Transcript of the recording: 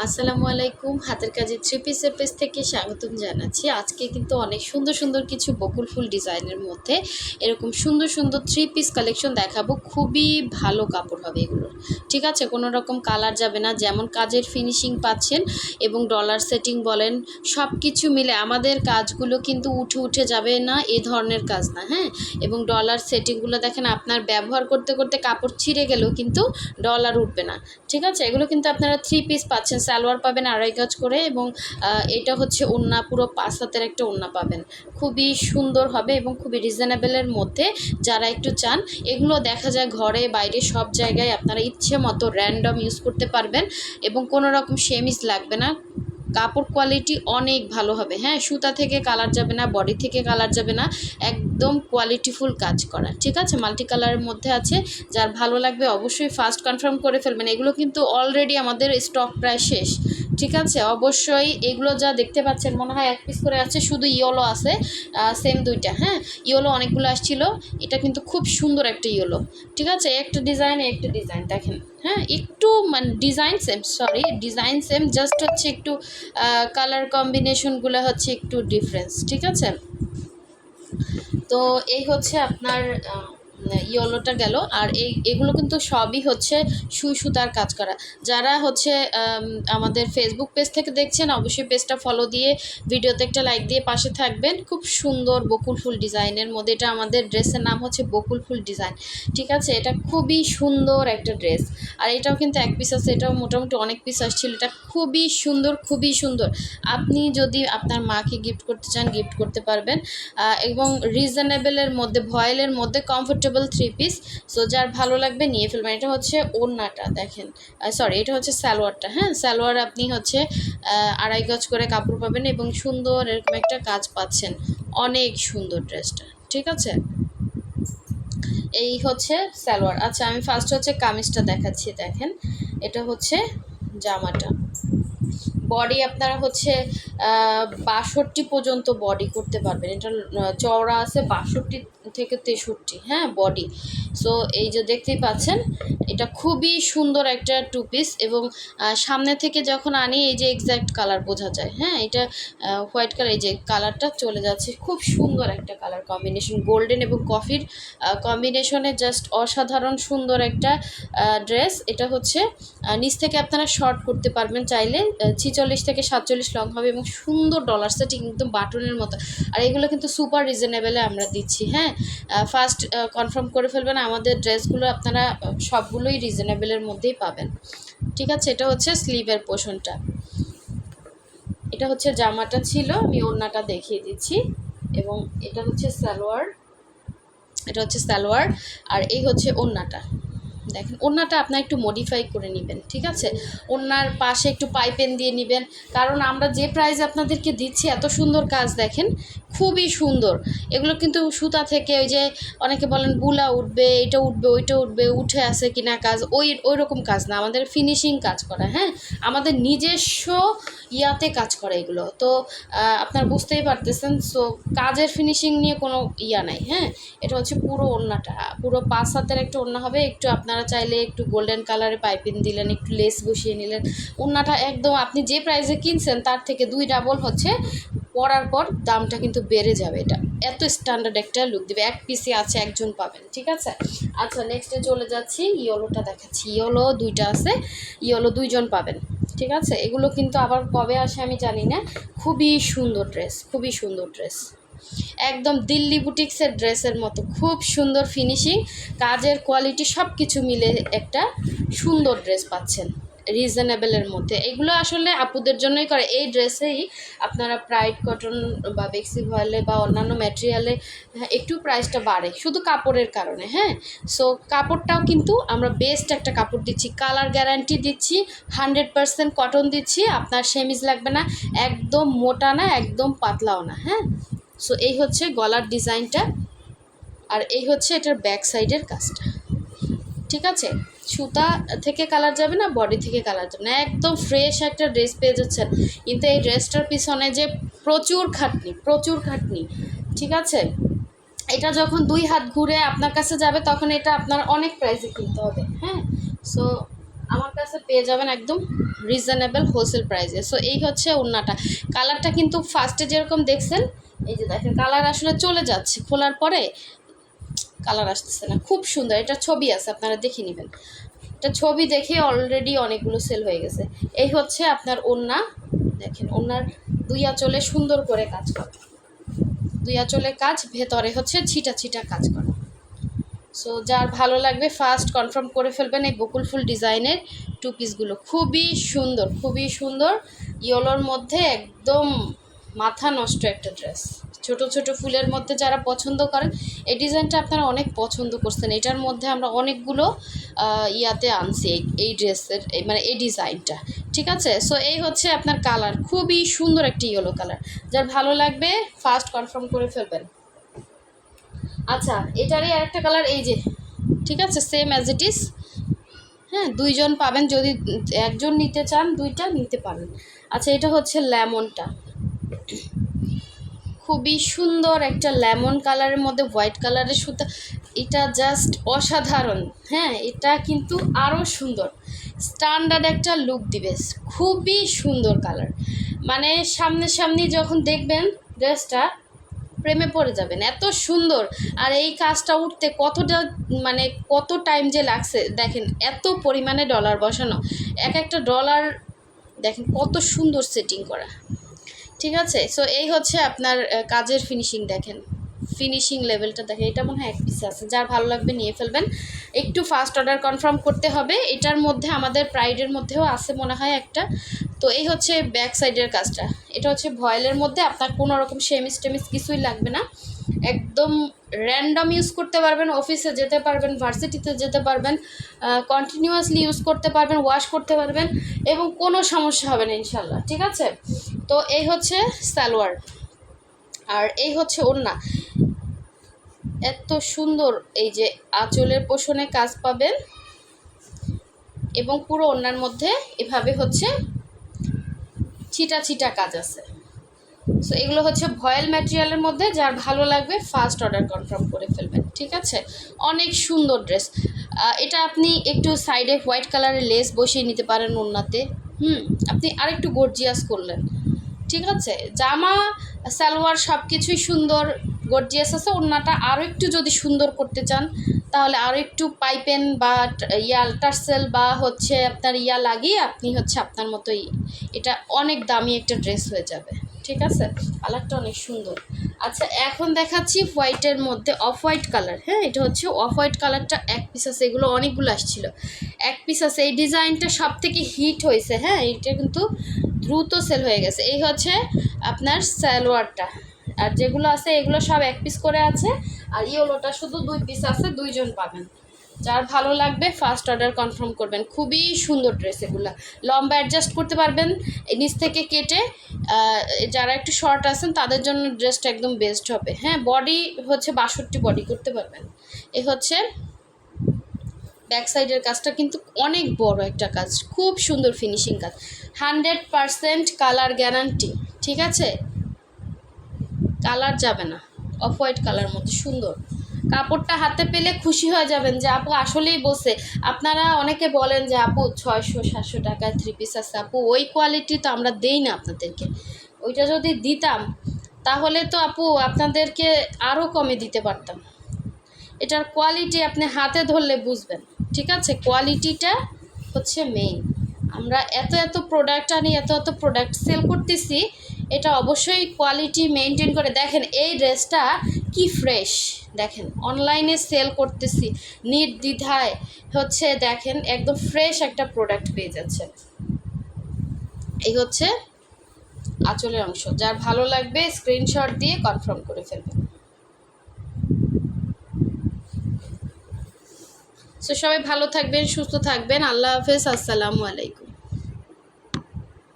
আসসালামু আলাইকুম। হাতের কাজে থ্রি পিসের পেজ থেকে স্বাগতম জানাচ্ছি। আজকে কিন্তু অনেক সুন্দর সুন্দর কিছু বকুল ফুল ডিজাইনের মধ্যে এরকম সুন্দর সুন্দর থ্রি পিস কালেকশন দেখাবো। খুবই ভালো কাপড় হবে এগুলোর, ঠিক আছে? কোনো রকম কালার যাবে না, যেমন কাজের ফিনিশিং পাচ্ছেন এবং ডলার সেটিং বলেন সব কিছু মিলে আমাদের কাজগুলো কিন্তু উঠে উঠে যাবে না, এই ধরনের কাজ না, হ্যাঁ। এবং ডলার সেটিংগুলো দেখেন, আপনার ব্যবহার করতে করতে কাপড় ছিঁড়ে গেলেও কিন্তু ডলার উঠবে না, ঠিক আছে? এগুলো কিন্তু আপনারা থ্রি পিস পাচ্ছেন, সালোয়ার পাবেন আড়াই গজ করে এবং এটা হচ্ছে ওড়না, পুরো 5 হাতের একটা ওড়না পাবেন। খুবই সুন্দর হবে এবং খুবই রিজনেবলের মধ্যে যারা একটু চান, এগুলো দেখা যায় ঘরে বাইরে সব জায়গায় আপনারা ইচ্ছে মতো র্যান্ডম ইউজ করতে পারবেন এবং কোনো রকম সেমিজ লাগবে না। কাপড় কোয়ালিটি অনেক ভালো হবে, হ্যাঁ। সুতা থেকে কালার যাবে না, বডি থেকে কালার যাবে না, একদম কোয়ালিটিফুল কাজ করা, ঠিক আছে? মাল্টি কালারের মধ্যে আছে। যার ভালো লাগবে অবশ্যই ফার্স্ট কনফার্ম করে ফেলবেন। এগুলো কিন্তু অলরেডি আমাদের স্টক প্রায় শেষ, ঠিক আছে? অবশ্যই এগুলো যা দেখতে পাচ্ছেন মনে হয় এক পিস করে আছে, শুধু ইয়েলো আছে সেম দুইটা, হ্যাঁ। ইয়েলো অনেকগুলো আসছিল, এটা কিন্তু খুব সুন্দর একটা ইয়েলো, ঠিক আছে? একটা ডিজাইন দেখেন, হ্যাঁ। একটু মানে ডিজাইন সেম, জাস্ট হচ্ছে একটু কালার কম্বিনেশনগুলো হচ্ছে একটু ডিফারেন্স, ঠিক আছে? তো এই হচ্ছে আপনার ইয়েলোটা গেল। আর এগুলো কিন্তু সবই হচ্ছে সুই সুতার কাজ করা। যারা হচ্ছে আমাদের ফেসবুক পেজ থেকে দেখছেন অবশ্যই পেজটা ফলো দিয়ে ভিডিওতে একটা লাইক দিয়ে পাশে থাকবেন। খুব সুন্দর বকুল ফুল ডিজাইনের মধ্যে, এটা আমাদের ড্রেসের নাম হচ্ছে বকুল ফুল ডিজাইন, ঠিক আছে? এটা খুবই সুন্দর একটা ড্রেস। আর এটাও কিন্তু এক পিস আছে, এটাও মোটামুটি অনেক পিস আসছিল। এটা খুবই সুন্দর, খুবই সুন্দর। আপনি যদি আপনার মাকে গিফট করতে চান গিফট করতে পারবেন এবং রিজনেবলের মধ্যে, ভয়েলের মধ্যে কমফোর্টেবল থ্রি পিস। সো যার ভালো লাগবে নিয়ে ফেলবেন। এটা হচ্ছে ওড়নাটা দেখেন, এটা হচ্ছে সালোয়ারটা, হ্যাঁ। সালোয়ার আপনি হচ্ছে আড়াই গজ করে কাপড় পাবেন এবং সুন্দর এরকম একটা কাজ পাচ্ছেন। অনেক সুন্দর ড্রেসটা, ঠিক আছে? এই হচ্ছে সালোয়ার। আচ্ছা, আমি ফার্স্ট হচ্ছে কামিজটা দেখাচ্ছি, দেখেন। এটা হচ্ছে জামাটা। বডি আপনারা হচ্ছে 62 পর্যন্ত বডি করতে পারবেন। এটা চওড়া আছে 62 থেকে 63, হ্যাঁ, বডি। সো এই যে দেখতেই পাচ্ছেন, এটা খুবই সুন্দর একটা টু পিস এবং সামনে থেকে যখন আনি এই যে এক্স্যাক্ট কালার বোঝা যায়, হ্যাঁ। এটা হোয়াইট কালার, এই যে কালারটা চলে যাচ্ছে, খুব সুন্দর একটা কালার কম্বিনেশন, গোল্ডেন এবং কফির কম্বিনেশনে জাস্ট অসাধারণ সুন্দর একটা ড্রেস। এটা হচ্ছে নিচ থেকে আপনারা শর্ট করতে পারবেন চাইলে, 46 থেকে 47 লং হবে এবং সুন্দর ডলার সেটিং, একদম বাটনের মতো। আর এগুলো কিন্তু সুপার রিজনেবলে আমরা দিচ্ছি, হ্যাঁ। ফার্স্ট কনফার্ম করে ফেলবেন, আমাদের ড্রেসগুলো আপনারা সবগুলোই রিজনেবলের মধ্যেই পাবেন, ঠিক আছে? এটা হচ্ছে স্লিভের পোর্শনটা, এটা হচ্ছে জামাটা ছিল, আমি ওড়নাটা দেখিয়ে দিচ্ছি। এবং এটা হচ্ছে সালোয়ার, আর এই হচ্ছে ওড়নাটা। দেখেন, ওড়নাটা আপনার একটু মডিফাই করে নেবেন, ঠিক আছে? ওড়নার পাশে একটু পাইপেন দিয়ে নেবেন, কারণ আমরা যে প্রাইস আপনাদেরকে দিচ্ছি এত সুন্দর কাজ দেখেন, খুবই সুন্দর। এগুলো কিন্তু সুতা থেকে, ওই যে অনেকে বলেন বুলা উঠবে, এটা উঠবে, ওইটা উঠবে, উঠে আসে কিনা কাজ, ওই রকম কাজ না, আমাদের ফিনিশিং কাজ করা, হ্যাঁ। আমাদের নিজস্ব ইয়াতে কাজ করে এগুলো, তো আপনারা বুঝতেই পারতেছেন। সো কাজের ফিনিশিং নিয়ে কোনো ইয়া নাই, হ্যাঁ। এটা হচ্ছে পুরো ওড়নাটা, পুরো 5 হাতের একটা ওড়না হবে। একটু আপনারা চাইলে একটু গোল্ডেন কালারে পাইপিং দিলেন, একটু লেস বসিয়ে নিলেন। ওড়নাটা একদম আপনি যে প্রাইসে কিনছেন তার থেকে 2 ডাবল হচ্ছে, পরার পর দামটা কিন্তু বেড়ে যাবে। এটা এত স্ট্যান্ডার্ড একটা লুক দেবে। এক পিসে আছে, একজন পাবেন, ঠিক আছে? আচ্ছা, নেক্সটে চলে যাচ্ছি, ইয়েলোটা দেখাচ্ছি। ইয়েলো 2টা আছে, ইয়েলো 2জন পাবেন, ঠিক আছে? এগুলো কিন্তু আবার কবে আসে আমি জানি না। খুবই সুন্দর ড্রেস, খুবই সুন্দর ড্রেস, একদম দিল্লি বুটিক্সের ড্রেসের মতো, খুব সুন্দর ফিনিশিং, কাজের কোয়ালিটি সব কিছু মিলে একটা সুন্দর ড্রেস পাচ্ছেন রিজনেবলের মধ্যে। এগুলো আসলে আপুদের জন্যই করে। এই ড্রেসেই আপনারা প্রাইড কটন বা বেক্সি ভয়েলে বা অন্যান্য ম্যাটেরিয়ালে একটু প্রাইসটা বাড়ে শুধু কাপড়ের কারণে, হ্যাঁ। সো কাপড়টাও কিন্তু আমরা বেস্ট একটা কাপড় দিচ্ছি, কালার গ্যারান্টি দিচ্ছি, 100% কটন দিচ্ছি। আপনার সেমিজ লাগবে না, একদম মোটা না, একদম পাতলাও না, হ্যাঁ। সো এই হচ্ছে গলার ডিজাইনটা, আর এই হচ্ছে এটার ব্যাক সাইডের কাজটা, ঠিক আছে? সুতা থেকে কালার যাবে না, বডি থেকে কালার যাবে না, একদম ফ্রেশ একটা ড্রেস পেয়ে যাচ্ছেন। কিন্তু এই ড্রেসটার পিছনে যে প্রচুর খাটনি, ঠিক আছে? এটা যখন 2 হাত ঘুরে আপনার কাছে যাবে তখন এটা আপনার অনেক প্রাইসে কিনতে হবে, হ্যাঁ। সো আমার কাছে পেয়ে যাবেন একদম রিজনেবল হোলসেল প্রাইসে। সো এই হচ্ছে ওড়নাটা। কালারটা কিন্তু ফার্স্টে যেরকম দেখছেন, এই যে দেখেন কালার আসলে চলে যাচ্ছে, খোলার পরে কালার আসতেছে না। খুব সুন্দর, এটা ছবি আছে, আপনারা দেখে নেবেন। এটা ছবি দেখে অলরেডি অনেকগুলো সেল হয়ে গেছে। এই হচ্ছে আপনার ওড়না। দেখেন ওড়নার দুই আঁচলে সুন্দর করে কাজ করা, দুই আঁচলে কাজ, ভেতরে হচ্ছে ছিটা ছিটা কাজ করা। সো যার ভালো লাগবে ফার্স্ট কনফার্ম করে ফেলবেন এই বকুল ফুল ডিজাইনের টু পিসগুলো। খুবই সুন্দর, খুবই সুন্দর, ইয়েলোর মধ্যে একদম মাথা নষ্ট একটা ড্রেস। ছোট ছোট ফুলের মধ্যে যারা পছন্দ করেন, এই ডিজাইনটা আপনারা অনেক পছন্দ করছেন। এটার মধ্যে আমরা অনেকগুলো ইয়াতে আনছি এই ড্রেসের, মানে এই ডিজাইনটা, ঠিক আছে। সো এই হচ্ছে আপনার কালার, খুবই সুন্দর একটি ইয়েলো কালার। যার ভালো লাগবে ফার্স্ট কনফার্ম করে ফেলবেন। আচ্ছা, এটারই আরেকটা কালার, এই যে, ঠিক আছে, সেম অ্যাজ ইট ইজ। হ্যাঁ, দুইজন পাবেন, যদি একজন নিতে চান দুইটা নিতে পারেন। আচ্ছা, এটা হচ্ছে লেমনটা, খুবই সুন্দর একটা লেমন কালারের মধ্যে হোয়াইট কালারের সুতা। এটা জাস্ট অসাধারণ। হ্যাঁ, এটা কিন্তু আরও সুন্দর, স্ট্যান্ডার্ড একটা লুক দিবে। খুবই সুন্দর কালার, মানে সামনাসামনি যখন দেখবেন ড্রেসটা প্রেমে পড়ে যাবেন, এত সুন্দর। আর এই কাজটা উঠতে কতটা, মানে কত টাইম যে লাগছে দেখেন, এত পরিমাণে ডলার বসানো, এক একটা ডলার দেখেন কত সুন্দর সেটিং করা, ঠিক আছে। সো এই হচ্ছে আপনার কাজের ফিনিশিং, দেখেন ফিনিশিং লেভেলটা দেখেন। এটা মনে হয় এক পিস আছে, যার ভালো লাগবে নিয়ে ফেলবেন। একটু ফাস্ট অর্ডার কনফার্ম করতে হবে। এটার মধ্যে আমাদের প্রাইডের মধ্যেও আছে মনে হয় একটা। তো এই হচ্ছে ব্যাক সাইডের কাজটা। এটা হচ্ছে ভয়েলের মধ্যে, আপনার কোনো রকম সেমিস টেমিস কিছুই লাগবে না, একদম র্যান্ডম ইউজ করতে পারবেন, অফিসে যেতে পারবেন, ভার্সিটিতে যেতে পারবেন, কন্টিনিউয়াসলি ইউজ করতে পারবেন, ওয়াশ করতে পারবেন, এবং কোনো সমস্যা হবে না ইনশাল্লাহ, ঠিক আছে। তো এই হচ্ছে সালোয়ার, আর এই হচ্ছে ওড়না। এত সুন্দর, এই যে আঁচলের পোষণে কাজ পাবেন, এবং পুরো ওড়নার মধ্যে এভাবে হচ্ছে ছিটা ছিটা কাজ আছে। সো এগুলো হচ্ছে ভয়েল ম্যাটেরিয়ালের মধ্যে। যার ভালো লাগবে ফার্স্ট অর্ডার কনফার্ম করে ফেলবেন, ঠিক আছে। অনেক সুন্দর ড্রেস। এটা আপনি একটু সাইডে হোয়াইট কালারের লেস বসিয়ে নিতে পারেন ওড়নাতে। আপনি আরেকটু গর্জিয়াস করলেন, ঠিক আছে। জামা সালোয়ার সব কিছুই সুন্দর গর্জিয়াস আছে। ওড়নাটা আরও একটু যদি সুন্দর করতে চান, তাহলে আরও একটু পাইপেন বা টার্সেল বা হচ্ছে আপনার লাগিয়ে আপনি হচ্ছে আপনার মতোই, এটা অনেক দামি একটা ড্রেস হয়ে যাবে, ঠিক আছে। কালারটা অনেক সুন্দর। আচ্ছা, এখন দেখাচ্ছি হোয়াইটের মধ্যে অফ হোয়াইট কালার। হ্যাঁ, এটা হচ্ছে অফ হোয়াইট কালারটা এক পিস আছে, এগুলো অনেকগুলো আসছিল, এক পিস আছে। এই ডিজাইনটা সব থেকে হিট হয়েছে। হ্যাঁ, এটা কিন্তু দ্রুত সেল হয়ে গেছে। এই হচ্ছে আপনার সালোয়ারটা, আর যেগুলো আছে এগুলো সব এক পিস করে আছে, আর ইয়েলোটা শুধু দুই পিস আছে, দুইজন পাবেন। যার ভালো লাগবে ফার্স্ট অর্ডার কনফার্ম করবেন। খুবই সুন্দর ড্রেস এগুলো, লম্বা অ্যাডজাস্ট করতে পারবেন নিচ থেকে কেটে। যারা একটু শর্ট আছেন তাদের জন্য ড্রেসটা একদম বেস্ট হবে। হ্যাঁ, বডি হচ্ছে 62 বডি করতে পারবেন। এ হচ্ছে ব্যাক সাইডের কাজটা, কিন্তু অনেক বড় একটা কাজ, খুব সুন্দর ফিনিশিং কাজ, 100% কালার গ্যারান্টি, ঠিক আছে। কালার যাবে না, অফ হোয়াইট কালার মধ্যে সুন্দর। কাপড়টা হাতে পেলে খুশি হয়ে যাবেন যে আপু আসলেই বসে। আপনারা অনেকে বলেন যে আপু 600-700 টাকায় থ্রি পিস আছে, আপু ওই কোয়ালিটি তো আমরা দেই না আপনাদেরকে। ওইটা যদি দিতাম তাহলে তো আপু আপনাদেরকে আরও কমে দিতে পারতাম। এটার কোয়ালিটি আপনি হাতে ধরলে বুঝবেন, ঠিক আছে। কোয়ালিটিটা হচ্ছে মেইন। আমরা এত এত প্রোডাক্ট আনি, এত এত প্রোডাক্ট সেল করতেছি, এটা অবশ্যই কোয়ালিটি মেনটেন করে। দেখেন এই ড্রেসটা কি ফ্রেশ, দেখেন অনলাইনে সেল করতেছি নির্দ্বিধায় হচ্ছে, দেখেন একদম ফ্রেশ একটা প্রোডাক্ট পেয়ে যাচ্ছে। এই হচ্ছে আঁচলের অংশ। যার ভালো লাগবে স্ক্রিনশট দিয়ে কনফার্ম করে ফেলবেন। সো সবাই ভালো থাকবেন, সুস্থ থাকবেন। আল্লাহ হাফেজ, আসসালামু আলাইকুম।